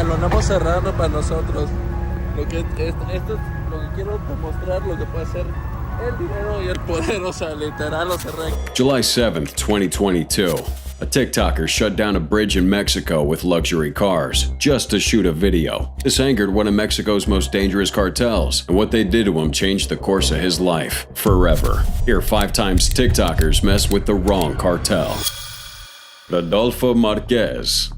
escalonamos cerrando para nosotros. Esto es lo que quiero demostrar, lo que puede ser el dinero y el poder, o sea, literal, o sea, July 7th, 2022. A TikToker shut down a bridge in Mexico with luxury cars just to shoot a video. This angered one of Mexico's most dangerous cartels, and what they did to him changed the course of his life forever. Here, 5 times TikTokers mess with the wrong cartel. Rodolfo Marquez.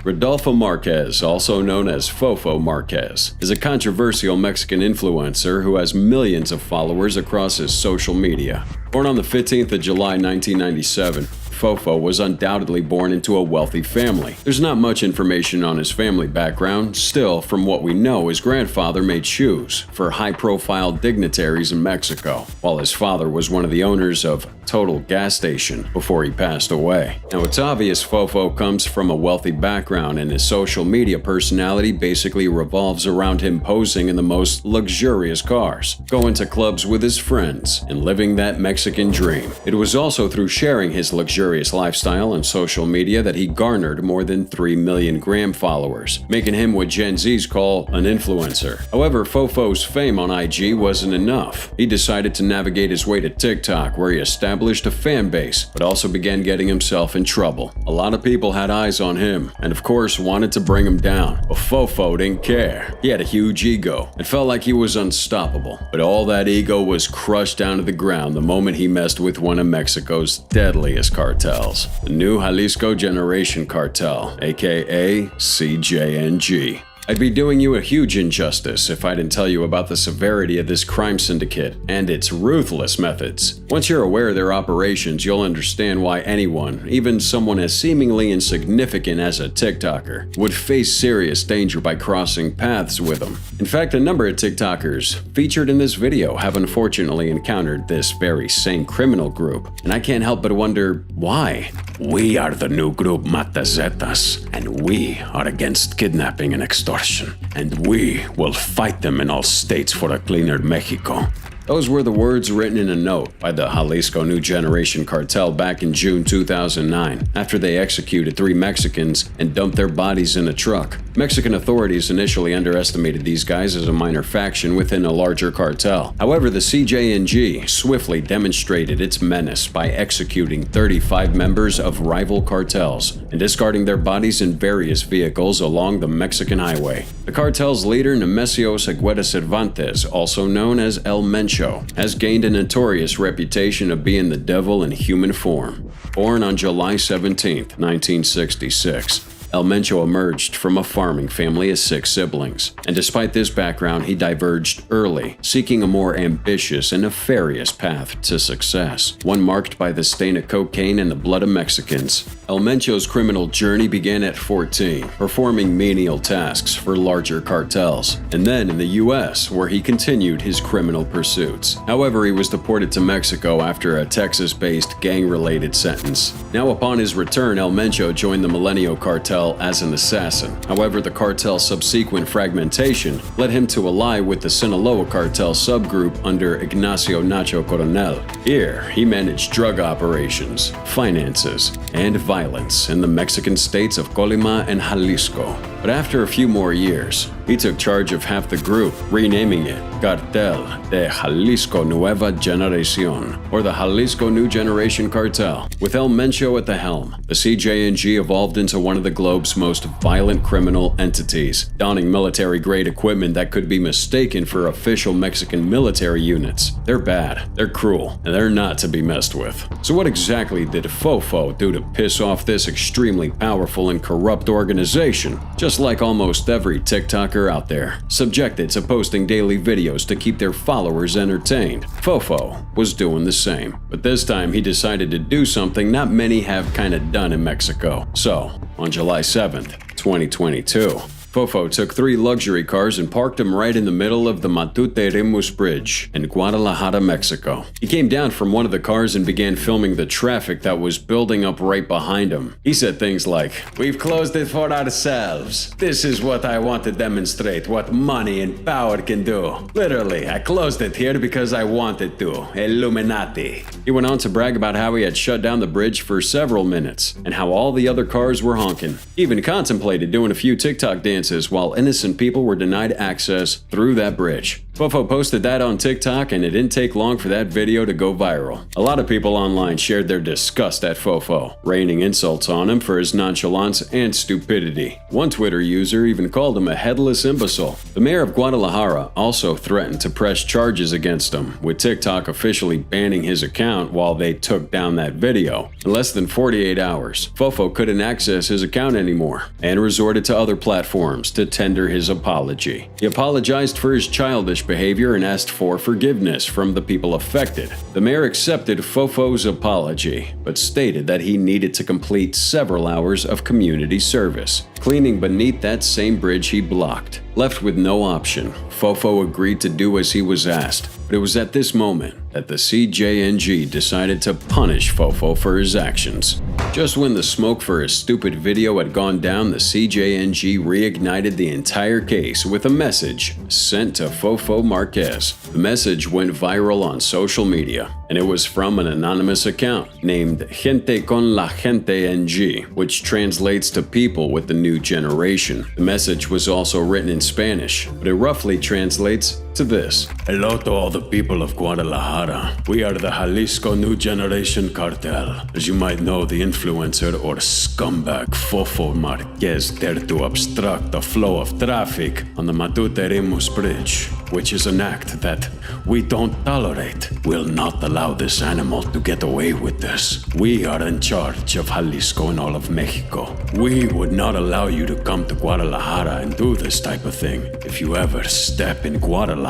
Rodolfo Marquez, also known as Fofo Marquez, is a controversial Mexican influencer who has millions of followers across his social media. Born on the 15th of July 1997, Fofo was undoubtedly born into a wealthy family. There's not much information on his family background. Still, from what we know, his grandfather made shoes for high-profile dignitaries in Mexico, while his father was one of the owners of Total Gas Station before he passed away. Now, it's obvious Fofo comes from a wealthy background, and his social media personality basically revolves around him posing in the most luxurious cars, going to clubs with his friends, and living that Mexican dream. It was also through sharing his luxurious lifestyle on social media that he garnered more than 3 million gram followers, making him what Gen Zs call an influencer. However, Fofo's fame on IG wasn't enough. He decided to navigate his way to TikTok, where he established a fan base, but also began getting himself in trouble. A lot of people had eyes on him, and of course wanted to bring him down, but Fofo didn't care. He had a huge ego. It felt like he was unstoppable, but all that ego was crushed down to the ground the moment he messed with one of Mexico's deadliest cartels, the New Jalisco Generation Cartel, aka CJNG. I'd be doing you a huge injustice if I didn't tell you about the severity of this crime syndicate and its ruthless methods. Once you're aware of their operations, you'll understand why anyone, even someone as seemingly insignificant as a TikToker, would face serious danger by crossing paths with them. In fact, a number of TikTokers featured in this video have unfortunately encountered this very same criminal group, and I can't help but wonder why. We are the new group Matazetas, and we are against kidnapping and extortion, and we will fight them in all states for a cleaner Mexico. Those were the words written in a note by the Jalisco New Generation Cartel back in June 2009, after they executed 3 Mexicans and dumped their bodies in a truck. Mexican authorities initially underestimated these guys as a minor faction within a larger cartel. However, the CJNG swiftly demonstrated its menace by executing 35 members of rival cartels and discarding their bodies in various vehicles along the Mexican highway. The cartel's leader, Nemesio Segueda Cervantes, also known as El Mencho, has gained a notorious reputation of being the devil in human form. Born on July 17, 1966, El Mencho emerged from a farming family of 6 siblings, and despite this background, he diverged early, seeking a more ambitious and nefarious path to success, one marked by the stain of cocaine and the blood of Mexicans. El Mencho's criminal journey began at 14, performing menial tasks for larger cartels, and then in the US, where he continued his criminal pursuits. However, he was deported to Mexico after a Texas-based gang-related sentence. Now, upon his return, El Mencho joined the Milenio Cartel as an assassin. However, the cartel's subsequent fragmentation led him to ally with the Sinaloa cartel subgroup under Ignacio Nacho Coronel. Here, he managed drug operations, finances, and violence in the Mexican states of Colima and Jalisco. But after a few more years, he took charge of half the group, renaming it Cartel de Jalisco Nueva Generación, or the Jalisco New Generation Cartel. With El Mencho at the helm, the CJNG evolved into one of the globe's most violent criminal entities, donning military-grade equipment that could be mistaken for official Mexican military units. They're bad, they're cruel, and they're not to be messed with. So what exactly did Fofo do to piss off this extremely powerful and corrupt organization? Just like almost every TikToker out there, subjected to posting daily videos to keep their followers entertained, Fofo was doing the same. But this time he decided to do something not many have kinda done in Mexico. So, on July 7th, 2022, Fofo took 3 luxury cars and parked them right in the middle of the Matute-Remus Bridge in Guadalajara, Mexico. He came down from one of the cars and began filming the traffic that was building up right behind him. He said things like, "We've closed it for ourselves. This is what I want to demonstrate what money and power can do. Literally, I closed it here because I wanted to. Illuminati." He went on to brag about how he had shut down the bridge for several minutes and how all the other cars were honking. He even contemplated doing a few TikTok dances while innocent people were denied access through that bridge. Fofo posted that on TikTok, and it didn't take long for that video to go viral. A lot of people online shared their disgust at Fofo, raining insults on him for his nonchalance and stupidity. One Twitter user even called him a headless imbecile. The mayor of Guadalajara also threatened to press charges against him, with TikTok officially banning his account while they took down that video. In less than 48 hours, Fofo couldn't access his account anymore and resorted to other platforms to tender his apology. He apologized for his childish behavior and asked for forgiveness from the people affected. The mayor accepted Fofo's apology, but stated that he needed to complete several hours of community service, cleaning beneath that same bridge he blocked. Left with no option, Fofo agreed to do as he was asked, but it was at this moment that the CJNG decided to punish Fofo for his actions. Just when the smoke for his stupid video had gone down, the CJNG reignited the entire case with a message sent to Fofo Marquez. The message went viral on social media, and it was from an anonymous account named Gente con la Gente NG, which translates to people with the new generation. The message was also written in Spanish, but it roughly translates to this. "Hello to all the people of Guadalajara. We are the Jalisco New Generation Cartel. As you might know, the influencer or scumbag Fofo Marquez dared to obstruct the flow of traffic on the Matute-Remus Bridge, which is an act that we don't tolerate. We'll not allow this animal to get away with this. We are in charge of Jalisco and all of Mexico. We would not allow you to come to Guadalajara and do this type of thing. If you ever step in Guadalajara,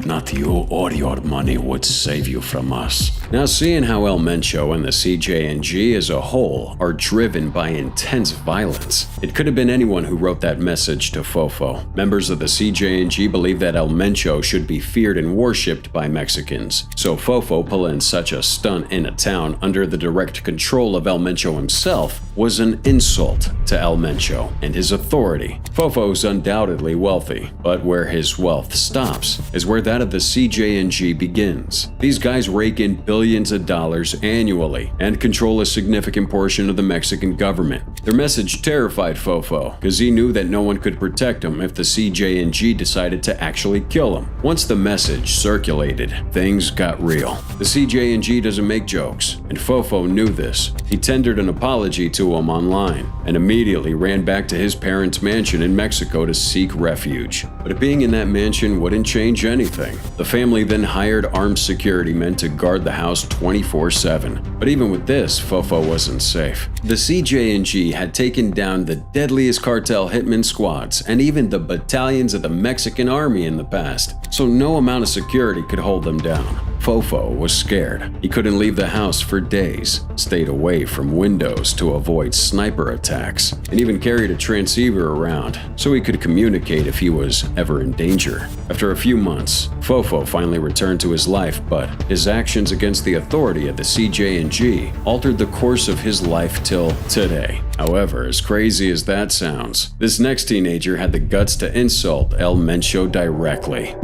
not you or your money would save you from us." Now, seeing how El Mencho and the CJNG as a whole are driven by intense violence, it could have been anyone who wrote that message to Fofo. Members of the CJNG believe that El Mencho should be feared and worshipped by Mexicans, so Fofo pulling such a stunt in a town under the direct control of El Mencho himself was an insult to El Mencho and his authority. Fofo's undoubtedly wealthy, but where his wealth stops is where that of the CJNG begins. These guys rake in billions of dollars annually and control a significant portion of the Mexican government. Their message terrified Fofo because he knew that no one could protect him if the CJNG decided to actually kill him. Once the message circulated, things got real. The CJNG doesn't make jokes, and Fofo knew this. He tendered an apology to him online and immediately ran back to his parents' mansion in Mexico to seek refuge. But being in that mansion wouldn't change anything. The family then hired armed security men to guard the house 24/7. But even with this, Fofo wasn't safe. The CJNG had taken down the deadliest cartel hitman squads and even the battalions of the Mexican army in the past, so no amount of security could hold them down. Fofo was scared. He couldn't leave the house for days, stayed away from windows to avoid sniper attacks, and even carried a transceiver around so he could communicate if he was ever in danger. After a few months, Fofo finally returned to his life, but his actions against the authority of the CJNG altered the course of his life till today. However, as crazy as that sounds, this next teenager had the guts to insult El Mencho directly.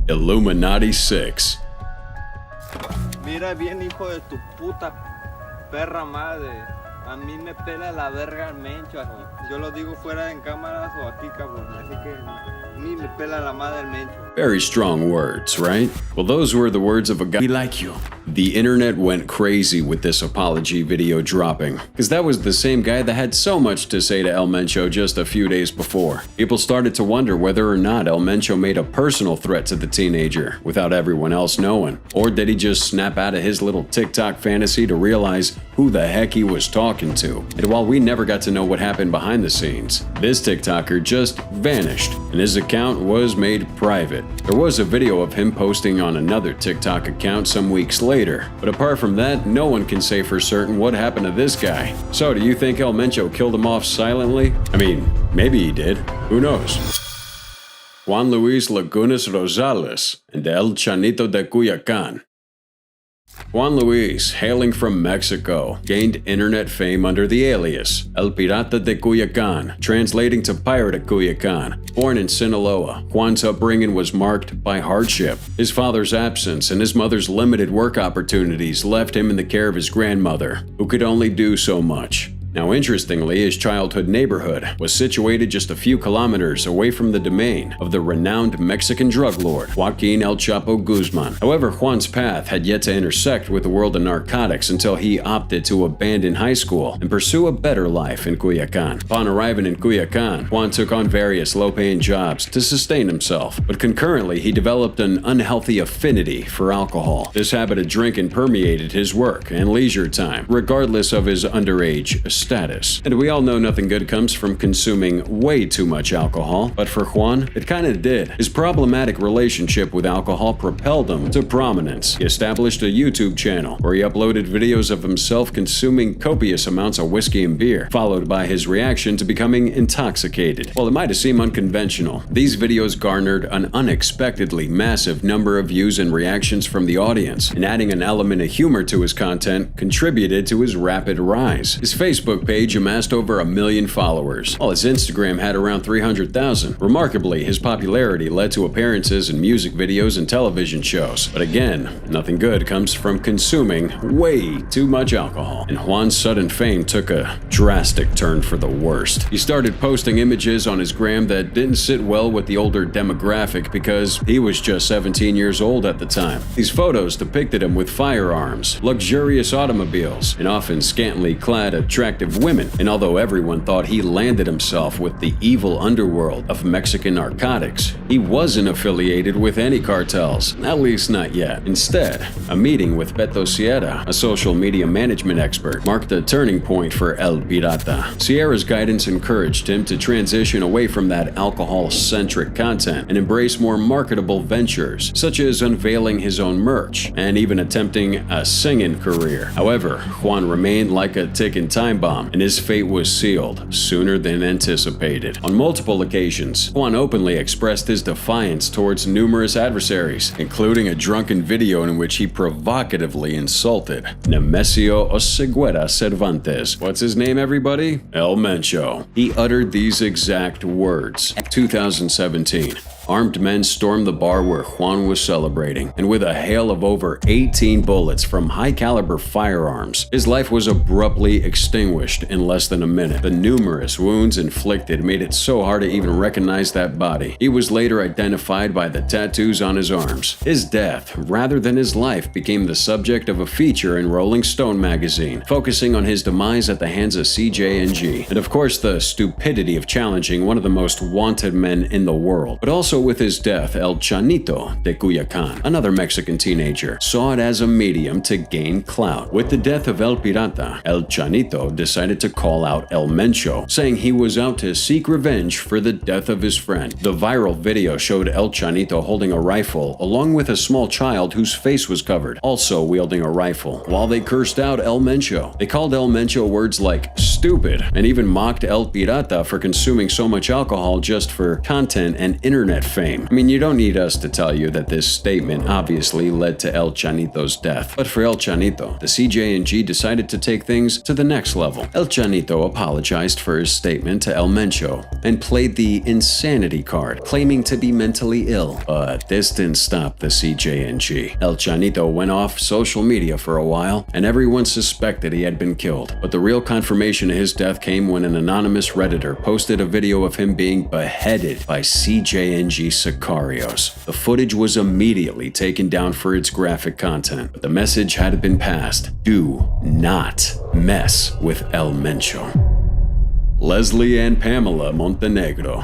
Illuminati 6. Mira bien, hijo de tu puta perra madre. A mí me pela la verga el Mencho aquí. Yo lo digo fuera en cámaras o aquí, cabrón. Así que ni me pela la madre el Mencho. Very strong words, right? Well, those were the words of a guy. We like you. The internet went crazy with this apology video dropping, because that was the same guy that had so much to say to El Mencho just a few days before. People started to wonder whether or not El Mencho made a personal threat to the teenager without everyone else knowing, or did he just snap out of his little TikTok fantasy to realize who the heck he was talking talking to. And while we never got to know what happened behind the scenes, this TikToker just vanished, and his account was made private. There was a video of him posting on another TikTok account some weeks later, but apart from that, no one can say for certain what happened to this guy. So do you think El Mencho killed him off silently? I mean, maybe he did. Who knows? Juan Luis Lagunas Rosales and El Chanito de Culiacán. Juan Luis, hailing from Mexico, gained internet fame under the alias El Pirata de Culiacán, translating to Pirate of Culiacán. Born in Sinaloa, Juan's upbringing was marked by hardship. His father's absence and his mother's limited work opportunities left him in the care of his grandmother, who could only do so much. Now, interestingly, his childhood neighborhood was situated just a few kilometers away from the domain of the renowned Mexican drug lord, Joaquin El Chapo Guzman. However, Juan's path had yet to intersect with the world of narcotics until he opted to abandon high school and pursue a better life in Culiacán. Upon arriving in Culiacán, Juan took on various low-paying jobs to sustain himself, but concurrently he developed an unhealthy affinity for alcohol. This habit of drinking permeated his work and leisure time, regardless of his underage status. And we all know nothing good comes from consuming way too much alcohol, but for Juan, it kinda did. His problematic relationship with alcohol propelled him to prominence. He established a YouTube channel where he uploaded videos of himself consuming copious amounts of whiskey and beer, followed by his reaction to becoming intoxicated. While it might have seemed unconventional, these videos garnered an unexpectedly massive number of views and reactions from the audience, and adding an element of humor to his content contributed to his rapid rise. His Facebook page amassed over 1 million followers, while his Instagram had around 300,000. Remarkably, his popularity led to appearances in music videos and television shows. But again, nothing good comes from consuming way too much alcohol. And Juan's sudden fame took a drastic turn for the worst. He started posting images on his gram that didn't sit well with the older demographic because he was just 17 years old at the time. These photos depicted him with firearms, luxurious automobiles, and often scantily clad attractive women, and although everyone thought he landed himself with the evil underworld of Mexican narcotics, he wasn't affiliated with any cartels, at least not yet. Instead, a meeting with Beto Sierra, a social media management expert, marked a turning point for El Pirata. Sierra's guidance encouraged him to transition away from that alcohol-centric content and embrace more marketable ventures, such as unveiling his own merch and even attempting a singing career. However, Juan remained like a ticking time bomb, and his fate was sealed sooner than anticipated. On multiple occasions, Juan openly expressed his defiance towards numerous adversaries, including a drunken video in which he provocatively insulted Nemesio Oseguera Cervantes. What's his name, everybody? El Mencho. He uttered these exact words. 2017. Armed men stormed the bar where Juan was celebrating, and with a hail of over 18 bullets from high-caliber firearms, his life was abruptly extinguished in less than a minute. The numerous wounds inflicted made it so hard to even recognize that body. He was later identified by the tattoos on his arms. His death, rather than his life, became the subject of a feature in Rolling Stone magazine, focusing on his demise at the hands of CJNG, and of course the stupidity of challenging one of the most wanted men in the world. But also with his death, El Chanito de Culiacán, another Mexican teenager, saw it as a medium to gain clout. With the death of El Pirata, El Chanito decided to call out El Mencho, saying he was out to seek revenge for the death of his friend. The viral video showed El Chanito holding a rifle, along with a small child whose face was covered, also wielding a rifle, while they cursed out El Mencho. They called El Mencho words like stupid, and even mocked El Pirata for consuming so much alcohol just for content and internet fame. I mean, you don't need us to tell you that this statement obviously led to El Chanito's death. But for El Chanito, the CJNG decided to take things to the next level. El Chanito apologized for his statement to El Mencho and played the insanity card, claiming to be mentally ill. But this didn't stop the CJNG. El Chanito went off social media for a while, and everyone suspected he had been killed. But the real confirmation of his death came when an anonymous Redditor posted a video of him being beheaded by CJNG sicarios. The footage was immediately taken down for its graphic content, but the message had been passed: do not mess with El Mencho. Leslie and Pamela Montenegro.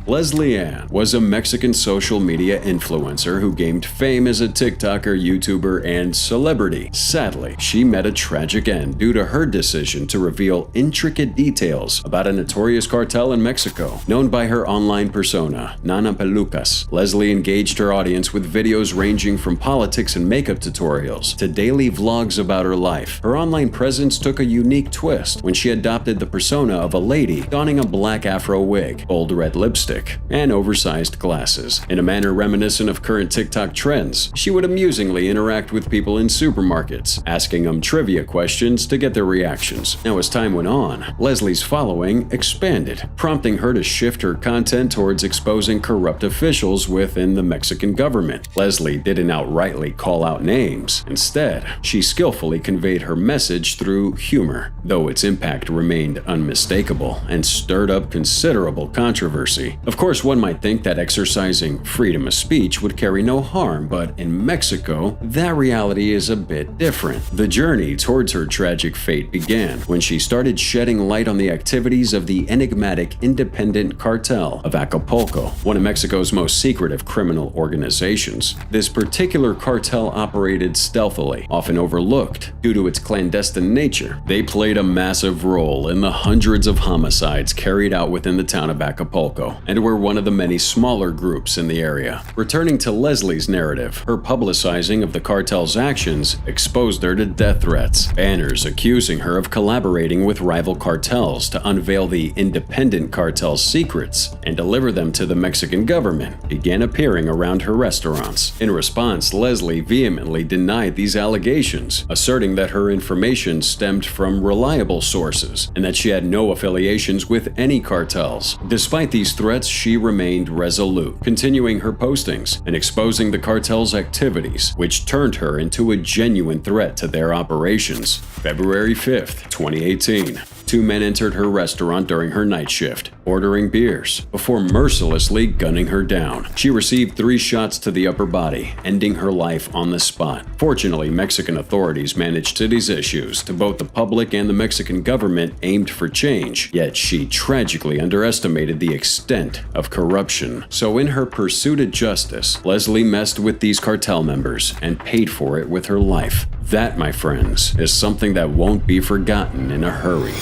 Leslie Ann was a Mexican social media influencer who gained fame as a TikToker, YouTuber, and celebrity. Sadly, she met a tragic end due to her decision to reveal intricate details about a notorious cartel in Mexico. Known by her online persona, Nana Pelucas, Leslie engaged her audience with videos ranging from politics and makeup tutorials to daily vlogs about her life. Her online presence took a unique twist when she adopted the persona of a lady donning a black afro wig, bold red lipstick, and oversized glasses. In a manner reminiscent of current TikTok trends, she would amusingly interact with people in supermarkets, asking them trivia questions to get their reactions. Now, as time went on, Leslie's following expanded, prompting her to shift her content towards exposing corrupt officials within the Mexican government. Leslie didn't outrightly call out names. Instead, she skillfully conveyed her message through humor, though its impact remained unmistakable and stirred up considerable controversy. Of course, one might think that exercising freedom of speech would carry no harm, but in Mexico, that reality is a bit different. The journey towards her tragic fate began when she started shedding light on the activities of the enigmatic independent cartel of Acapulco, one of Mexico's most secretive criminal organizations. This particular cartel operated stealthily, often overlooked due to its clandestine nature. They played a massive role in the hundreds of homicides carried out within the town of Acapulco, and were one of the many smaller groups in the area. Returning to Leslie's narrative, her publicizing of the cartel's actions exposed her to death threats. Banners accusing her of collaborating with rival cartels to unveil the independent cartel's secrets and deliver them to the Mexican government began appearing around her restaurants. In response, Leslie vehemently denied these allegations, asserting that her information stemmed from reliable sources and that she had no affiliations with any cartels. Despite these threats, she remained resolute, continuing her postings and exposing the cartel's activities, which turned her into a genuine threat to their operations. February 5th, 2018. Two men entered her restaurant during her night shift, ordering beers, before mercilessly gunning her down. She received 3 shots to the upper body, ending her life on the spot. Fortunately, Mexican authorities managed cities issues to both the public and the Mexican government aimed for change, yet she tragically underestimated the extent of corruption. So in her pursuit of justice, Leslie messed with these cartel members and paid for it with her life. That, my friends, is something that won't be forgotten in a hurry.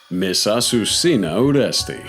Miss Azucena Uresti.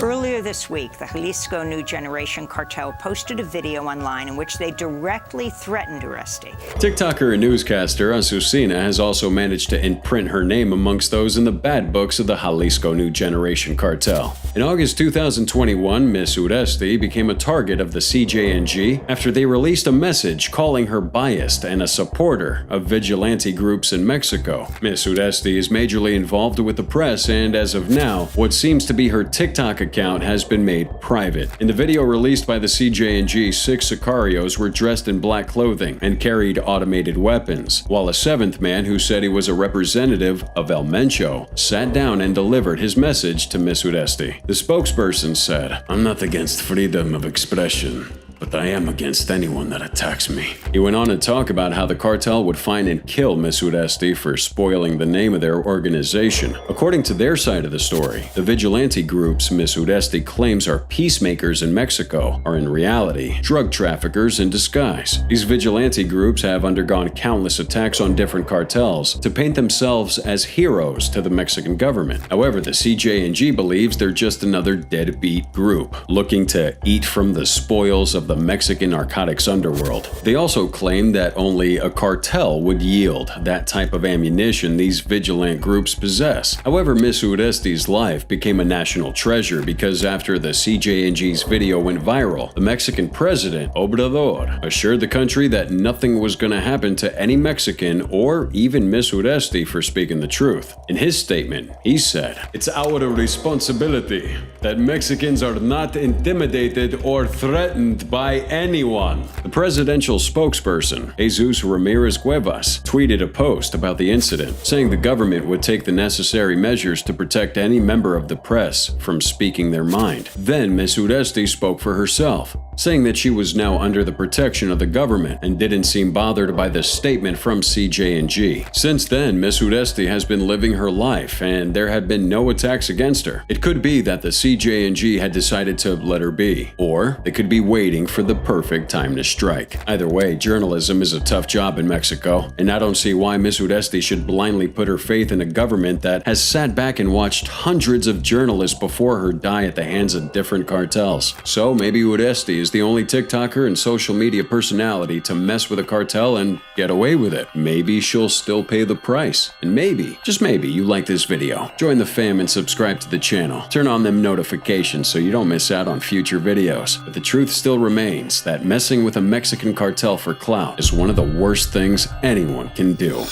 Earlier this week, the Jalisco New Generation Cartel posted a video online in which they directly threatened Uresti. TikToker and newscaster Azucena has also managed to imprint her name amongst those in the bad books of the Jalisco New Generation Cartel. In August 2021, Miss Uresti became a target of the CJNG after they released a message calling her biased and a supporter of vigilante groups in Mexico. Miss Uresti is majorly involved with the press, and as of now, what seems to be her TikTok account has been made private. In the video released by the CJNG, 6 sicarios were dressed in black clothing and carried automated weapons, while a 7th man who said he was a representative of El Mencho sat down and delivered his message to Miss Uresti. The spokesperson said, "I'm not against freedom of expression, but I am against anyone that attacks me." He went on to talk about how the cartel would find and kill Miss Uresti for spoiling the name of their organization. According to their side of the story, the vigilante groups Miss Uresti claims are peacemakers in Mexico are in reality drug traffickers in disguise. These vigilante groups have undergone countless attacks on different cartels to paint themselves as heroes to the Mexican government. However, the CJNG believes they're just another deadbeat group looking to eat from the spoils of the Mexican narcotics underworld. They also claim that only a cartel would yield that type of ammunition these vigilant groups possess. However, Miss Uresti's life became a national treasure because after the CJNG's video went viral, the Mexican president, Obrador, assured the country that nothing was going to happen to any Mexican or even Miss Uresti for speaking the truth. In his statement, he said, "It's our responsibility that Mexicans are not intimidated or threatened by anyone." The presidential spokesperson, Jesus Ramirez Cuevas, tweeted a post about the incident, saying the government would take the necessary measures to protect any member of the press from speaking their mind. Then Miss Uresti spoke for herself, saying that she was now under the protection of the government and didn't seem bothered by the statement from CJ&G. Since then, Miss Uresti has been living her life, and there had been no attacks against her. It could be that the CJ&G had decided to let her be, or they could be waiting for the perfect time to strike. Either way, journalism is a tough job in Mexico, and I don't see why Miss Uresti should blindly put her faith in a government that has sat back and watched hundreds of journalists before her die at the hands of different cartels. So maybe Uresti is the only TikToker and social media personality to mess with a cartel and get away with it. Maybe she'll still pay the price. And maybe, just maybe, you like this video. Join the fam and subscribe to the channel. Turn on them notifications so you don't miss out on future videos. But the truth still remains that messing with a Mexican cartel for clout is one of the worst things anyone can do.